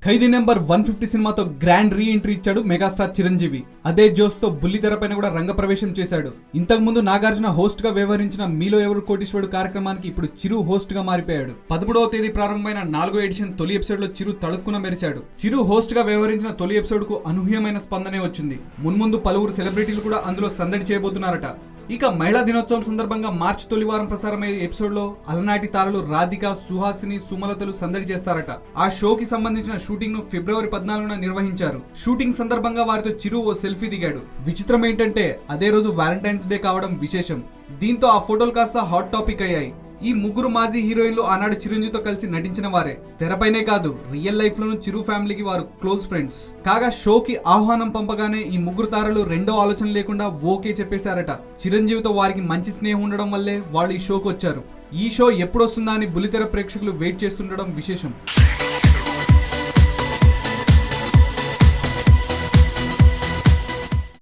ఖైదీ number 150 సినిమాతో grand re entry ఇచ్చాడు megastar Chiranjeevi. అదే జోస్ తో బుల్లితెర పైన కూడా రంగప్రవేశం చేశాడు. ఇంతకు ముందు నాగార్జున హోస్ట్ గా వ్యవహరించిన మీలో ఎవరు కోటీశ్వరుడు కార్యక్రమానికి ఇప్పుడు చిరు హోస్ట్ గా మారిపోయాడు. 13వ తేదీ ప్రారంభమైన 4వ ఎడిషన్ తొలి ఎపిసోడ్ లో చిరు తడుక్కున మెరిశాడు. చిరు హోస్ట్ గా వ్యవహరించిన తొలి ఎపిసోడ్ కు అనూహ్యమైన స్పందనే వచ్చింది. మున్ముందు పలువురు సెలబ్రిటీలు కూడా అందులో సందడి చేయబోతున్నారట. ఇక మహిళా దినోత్సవం సందర్భంగా మార్చి తొలి వారం ప్రసారమయ్యే ఎపిసోడ్ లో అలనాటి తారలు రాధిక, సుహాసిని, సుమలతలు సందడి చేస్తారట. ఆ షోకి సంబంధించిన షూటింగ్ ను ఫిబ్రవరి 14న నిర్వహించారు. షూటింగ్ సందర్భంగా వారితో చిరు ఓ సెల్ఫీ దిగాడు. విచిత్రం ఏంటంటే అదే రోజు వ్యాలంటైన్స్ డే కావడం విశేషం. దీంతో ఆ ఫోటోలు కాస్త హాట్ టాపిక్ అయ్యాయి. ఈ ముగ్గురు మాజీ హీరోయిన్లు ఆనాడు చిరంజీవితో కలిసి నటించిన వారే. తెరపైనే కాదు రియల్ లైఫ్ లోను చిరు ఫ్యామిలీకి వారు క్లోజ్ ఫ్రెండ్స్. కాగా షోకి ఆహ్వానం పంపగానే ఈ ముగ్గురు తారలు రెండో ఆలోచన లేకుండా ఓకే చెప్పేశారట. చిరంజీవితో వారికి మంచి స్నేహం ఉండడం వల్లే వాళ్ళు ఈ షోకి వచ్చారు. ఈ షో ఎప్పుడొస్తుందా అని బుల్లితెర ప్రేక్షకులు వెయిట్ చేస్తుండడం విశేషం.